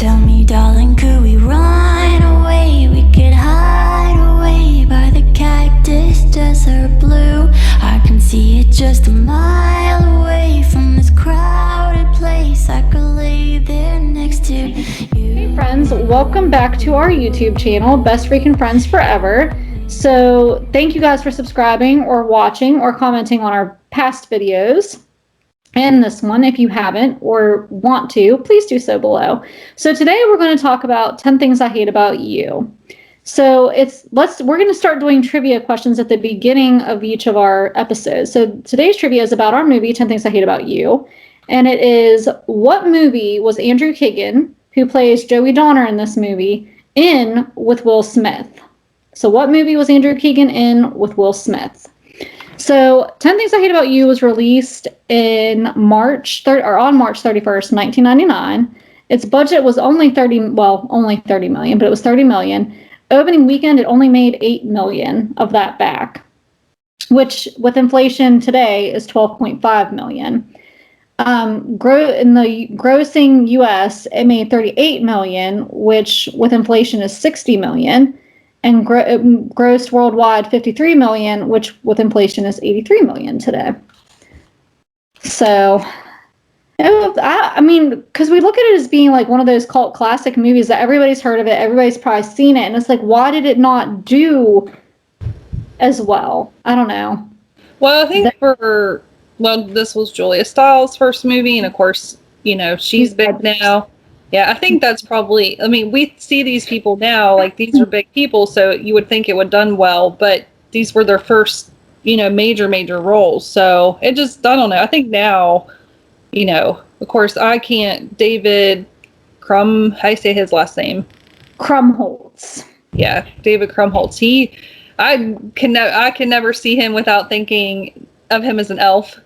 Tell me, darling, could we run away? We could hide away by the cactus desert blue. I can see it just a mile away from this crowded place. I could lay there next to you. Hey friends, welcome back to our YouTube channel, Best Freaking Friends Forever. So thank you guys for subscribing or watching or commenting on our past videos. And this one, if you haven't or want to, please do so below. So today we're going to talk about 10 things I hate about you. So we're going to start doing trivia questions at the beginning of each of our episodes. So today's trivia is about our movie, 10 Things I Hate About You. And it is, what movie was Andrew Keegan, who plays Joey Donner in this movie, in with Will Smith? So what movie was Andrew Keegan in with Will Smith? So 10 Things I Hate About You was released in March 31st, 1999. Its budget was only 30 million, but it was 30 million. Opening weekend, it only made 8 million of that back, which with inflation today is 12.5 million. In the grossing US, it made 38 million, which with inflation is 60 million. And grossed worldwide 53 million, which with inflation is 83 million today. So, I mean, because we look at it as being like one of those cult classic movies that everybody's heard of it, everybody's probably seen it, and it's like, why did it not do as well? I don't know. Well, I think this was Julia Stiles' first movie, and of course, she's big now. Yeah, I think that's probably, I mean, we see these people now, like these are big people, so you would think it would done well, but these were their first, major roles. So it just, I don't know. I think now, of course, I can't, David how do you say his last name? Krumholtz. Yeah, David Krumholtz. I can never see him without thinking of him as an elf.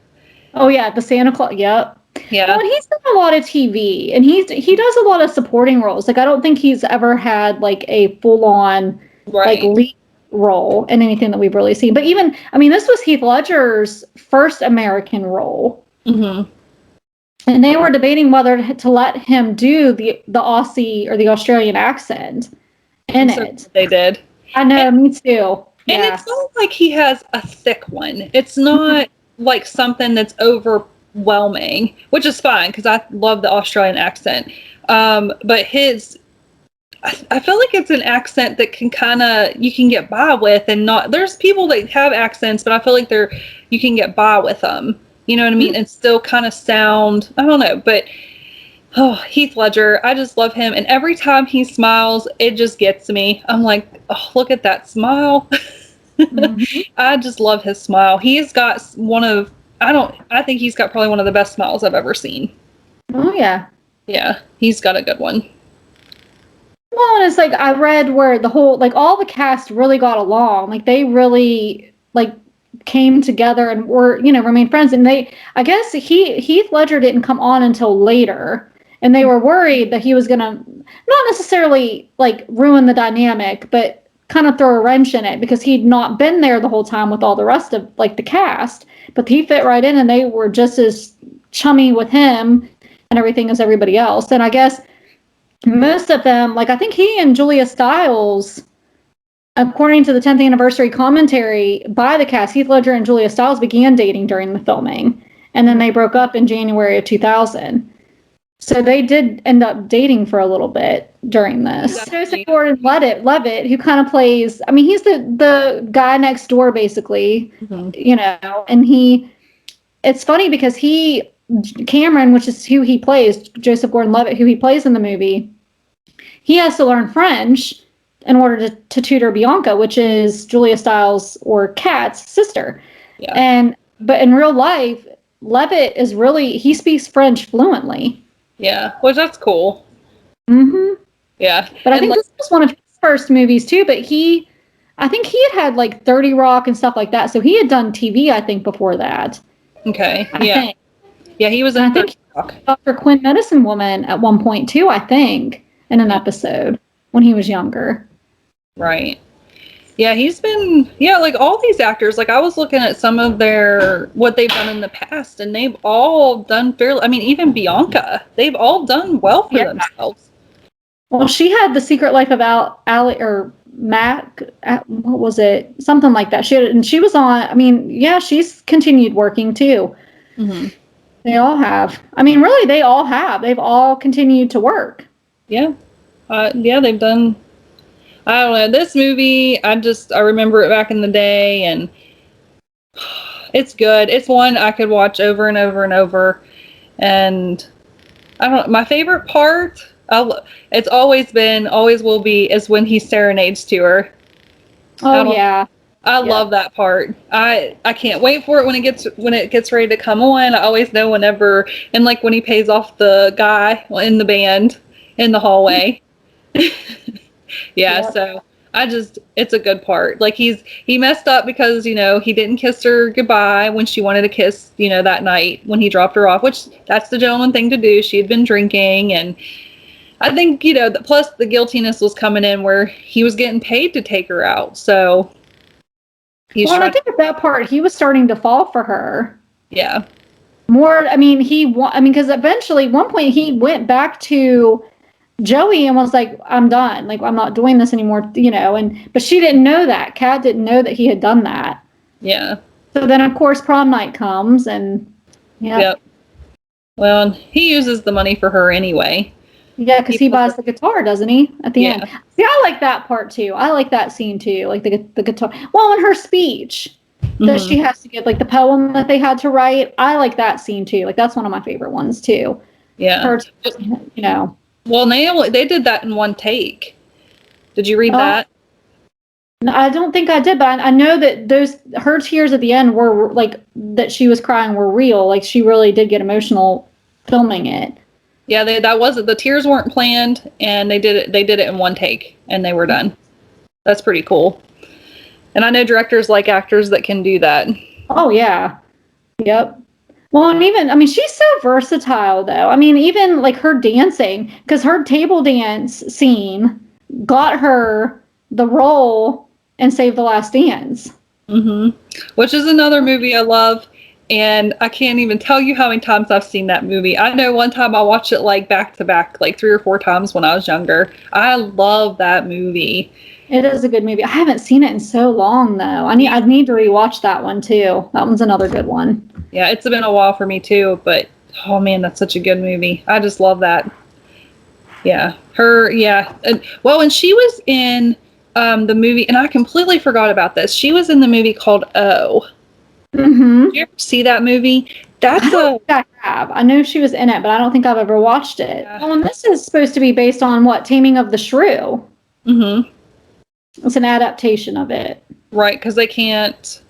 Oh yeah, the Santa Claus, yep. Yeah. Well, he's done a lot of TV, and he does a lot of supporting roles. Like, I don't think he's ever had like a full-on like lead role in anything that we've really seen. But even, I mean, this was Heath Ledger's first American role, and they were debating whether to let him do the Aussie or the Australian accent in it. They did. I know, me too. And it's not like he has a thick one. It's not like something that's overwhelming, which is fine because I love the Australian accent. But I feel like it's an accent that you can get by with, and not, there's people that have accents, but I feel like you can get by with them. You know what I mean? And still kind of sound, I don't know, but Heath Ledger, I just love him. And every time he smiles, it just gets me. I'm like, oh, look at that smile. I just love his smile. He's got I think he's got probably one of the best smiles I've ever seen. Oh, yeah. Yeah, he's got a good one. Well, and it's like, I read where all the cast really got along. Like, they really, came together and were, remained friends. And I guess Heath Ledger didn't come on until later. And they were worried that he was going to not necessarily, ruin the dynamic, but kind of throw a wrench in it because he'd not been there the whole time with all the rest of, the cast. But he fit right in, and they were just as chummy with him and everything as everybody else. And I guess most of them, I think he and Julia Stiles, according to the 10th anniversary commentary by the cast, Heath Ledger and Julia Stiles began dating during the filming, and then they broke up in January of 2000. So they did end up dating for a little bit during this. Joseph Gordon-Levitt, who kind of plays, I mean, he's the guy next door, basically, and it's funny because Cameron, which is who he plays, Joseph Gordon-Levitt, who he plays in the movie, he has to learn French in order to tutor Bianca, which is Julia Stiles or Kat's sister. Yeah. But in real life, Levitt he speaks French fluently. Yeah, well, that's cool. Yeah. But I think this was one of his first movies too, but I think he had 30 Rock and stuff like that, so he had done TV, I think, before that. Okay, I think. Yeah, he was in 30 Rock. Dr. Quinn Medicine Woman at one point too, I think, in an episode when he was younger. Right. Yeah, he's been, all these actors, I was looking at some of what they've done in the past, and they've all done fairly, I mean, even Bianca, they've all done well for themselves. Well, she had The Secret Life of Ali or Mac. What was it? Something like that. She was on. I mean, yeah, she's continued working too. Mm-hmm. They all have. I mean, really, they all have. They've all continued to work. Yeah. Yeah, they've done. I don't know. This movie, I remember it back in the day, and it's good. It's one I could watch over and over and over. And I don't. My favorite part, it's always been, always will be, is when he serenades to her. Oh yeah. I love that part. I can't wait for it when it gets ready to come on. I always know whenever, and like when he pays off the guy in the band in the hallway. Yeah, Yep. so it's a good part. Like he messed up because, he didn't kiss her goodbye when she wanted to kiss, that night when he dropped her off, which that's the gentleman thing to do. She had been drinking, and I think, plus the guiltiness was coming in where he was getting paid to take her out. So Well, and I think at that part he was starting to fall for her. Yeah. More, I mean, because eventually, at one point, he went back to Joey and was like, "I'm done. Like, I'm not doing this anymore." But she didn't know that. Kat didn't know that he had done that. Yeah. So then, of course, prom night comes, and Yep. Well, he uses the money for her anyway. Yeah, because he buys the guitar, doesn't he? At the end. See, I like that part too. I like that scene too, like the guitar. Well, in her speech that she has to give, like the poem that they had to write, I like that scene too. Like that's one of my favorite ones too. Yeah. Her, Well, they did that in one take. Did you read that? No, I don't think I did, but I know that her tears at the end were like that she was crying were real. Like she really did get emotional filming it. Yeah, the tears weren't planned, and they did it in one take, and they were done. That's pretty cool. And I know directors like actors that can do that. Oh yeah. Yep. Well, and she's so versatile though. I mean, even like her dancing, because her table dance scene got her the role in Save the Last Dance. Mm-hmm. Which is another movie I love. And I can't even tell you how many times I've seen that movie. I know one time I watched it like back to back, like 3 or 4 times when I was younger. I love that movie. It is a good movie. I haven't seen it in so long though. I need to rewatch that one too. That one's another good one. Yeah, it's been a while for me too, but oh man, that's such a good movie. I just love that. Yeah. And she was in the movie, and I completely forgot about this. She was in the movie called O. Mm-hmm. Did you ever see that movie? I have. I know she was in it, but I don't think I've ever watched it. Yeah. Well, and this is supposed to be based on what? Taming of the Shrew. Mm-hmm. It's an adaptation of it. Right, because they can't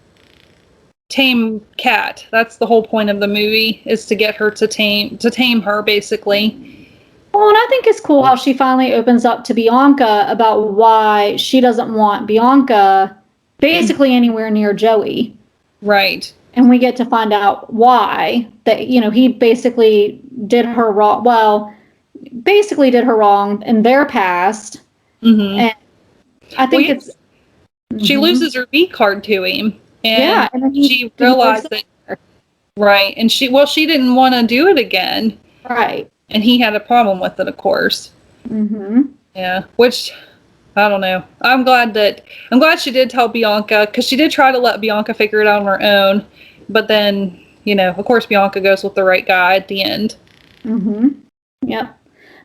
tame Kat. That's the whole point of the movie, is to get her to tame her, basically. Well, and I think it's cool how she finally opens up to Bianca about why she doesn't want Bianca basically anywhere near Joey. Right. And we get to find out why that, he basically did her wrong. Well, basically did her wrong in their past. Mm-hmm. And I think she loses her V card to him. And and then she realized that. Right. And she didn't want to do it again. Right. And he had a problem with it, of course. Mm-hmm. Yeah. Which, I don't know. I'm glad she did tell Bianca, because she did try to let Bianca figure it out on her own. But then, of course, Bianca goes with the right guy at the end. Mm-hmm. Yep.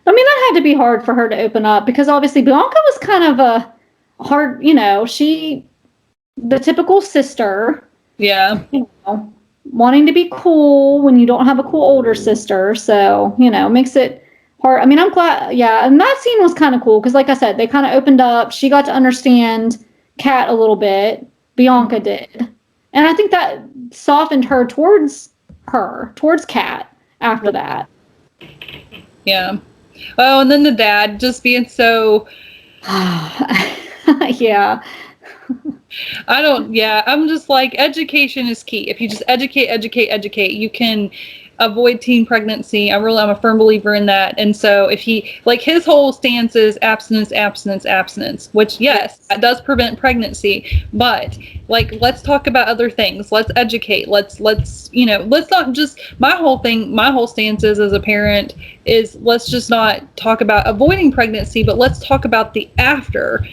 I mean, that had to be hard for her to open up, because obviously Bianca was kind of a hard, the typical sister. Yeah. Wanting to be cool when you don't have a cool older sister. So, makes it hard. I mean, I'm glad. Yeah. And that scene was kind of cool because, like I said, they kind of opened up. She got to understand Kat a little bit. Bianca did. And I think that softened her towards Kat after that. Yeah. Oh, and then the dad just being so. Yeah. I'm just like, education is key. If you just educate, you can avoid teen pregnancy. I'm a firm believer in that. And so if he, like, his whole stance is abstinence, abstinence, abstinence, which yes, that does prevent pregnancy, but like, let's talk about other things. Let's educate. Let's not just, my whole stance is, as a parent, is let's just not talk about avoiding pregnancy, but let's talk about the after.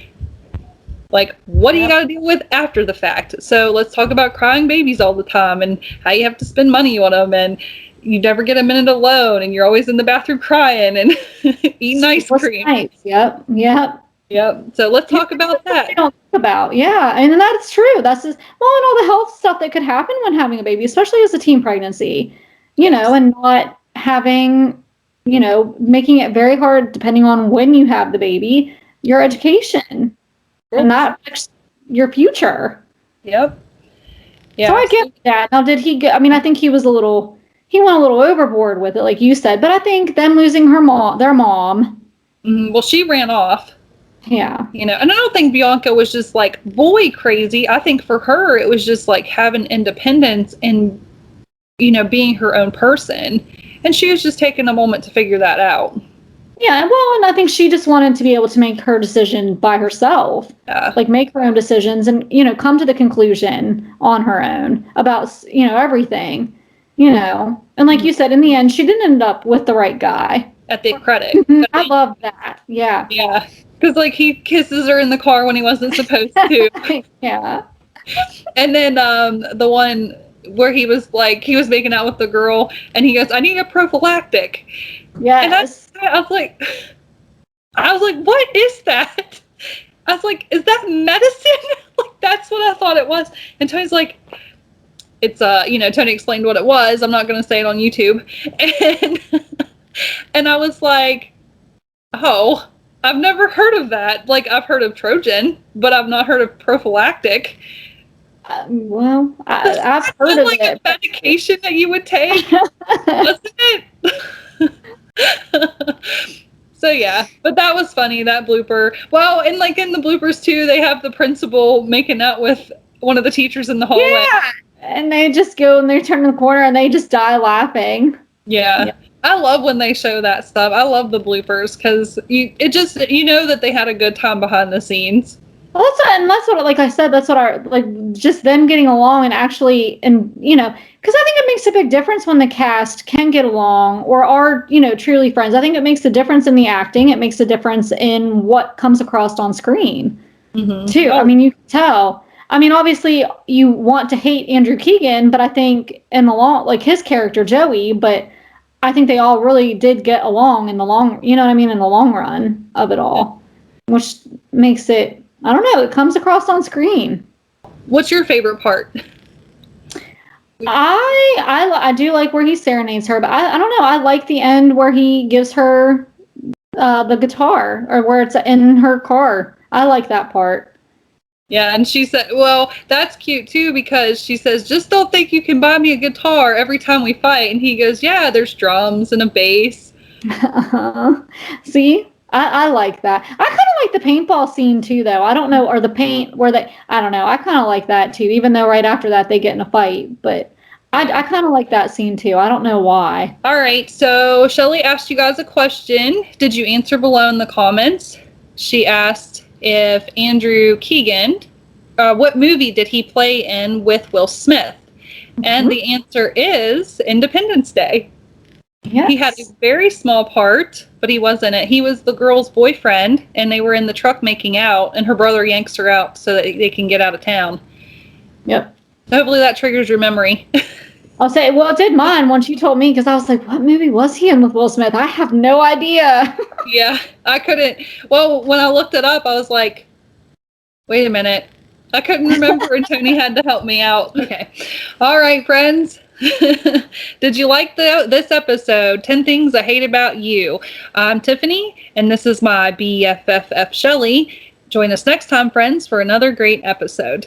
Like, what do you got to deal with after the fact? So let's talk about crying babies all the time and how you have to spend money on them, and you never get a minute alone, and you're always in the bathroom crying and eating ice cream. Nice. Yep. So let's talk about that. We don't think about, and that's true. That's just, well, and all the health stuff that could happen when having a baby, especially as a teen pregnancy, and not having, making it very hard depending on when you have the baby, your education. And that affects your future. Yep. Yeah. So I get that. Now, did he get? I mean, I think he went a little overboard with it, like you said. But I think them losing their mom. Well, she ran off. Yeah. And I don't think Bianca was just like boy crazy. I think for her, it was just like having independence and, being her own person. And she was just taking a moment to figure that out. Yeah, well, and I think she just wanted to be able to make her decision by herself, like make her own decisions and, come to the conclusion on her own about, everything, and like you said, in the end, she didn't end up with the right guy. At the credit. I love that. Yeah. Yeah. Because, like, he kisses her in the car when he wasn't supposed to. Yeah. And then the one where he was making out with the girl and he goes, I need a prophylactic. Yes. And I was like, what is that? I was like, is that medicine? Like, that's what I thought it was. And Tony's like, it's, Tony explained what it was. I'm not going to say it on YouTube. And I was like, oh, I've never heard of that. Like, I've heard of Trojan, but I've not heard of prophylactic. Well, I've heard of like it. A medication that you would take, wasn't it? So yeah, but that was funny, that blooper. Well, and like in the bloopers too, they have the principal making out with one of the teachers in the hallway. Yeah, and they just go and they turn the corner and they just die laughing. Yeah. I love when they show that stuff. I love the bloopers because that they had a good time behind the scenes. Well, that's what, like I said, that's what just them getting along and actually, and, because I think it makes a big difference when the cast can get along or are, truly friends. I think it makes a difference in the acting. It makes a difference in what comes across on screen, too. I mean, you can tell. I mean, obviously, you want to hate Andrew Keegan, but I think in the long, like his character, Joey, but I think they all really did get along in the long, in the long run of it all, which makes it, I don't know, it comes across on screen. What's your favorite part? I do like where he serenades her, but I don't know. I like the end where he gives her the guitar, or where it's in her car. I like that part. Yeah, and she said, well, that's cute too, because she says, just don't think you can buy me a guitar every time we fight. And he goes, yeah, there's drums and a bass. See? I like that. I kind of like the paintball scene too, though. I don't know, or the paint I don't know. I kind of like that too, even though right after that they get in a fight. But I kind of like that scene too. I don't know why. All right. So Shelly asked you guys a question. Did you answer below in the comments? She asked if Andrew Keegan, what movie did he play in with Will Smith? And the answer is Independence Day. Yes. He had a very small part, but he was in it. He was the girl's boyfriend, and they were in the truck making out, and her brother yanks her out so that they can get out of town. Yep. Hopefully that triggers your memory. I'll say, well, it did mine once you told me, because I was like, what movie was he in with Will Smith? I have no idea. Yeah, I couldn't. Well, when I looked it up, I was like, wait a minute. I couldn't remember, and Tony had to help me out. Okay. All right, friends. Did you like this episode, 10 Things I Hate About You? I'm Tiffany, and this is my BFFF Shelly. Join us next time, friends, for another great episode.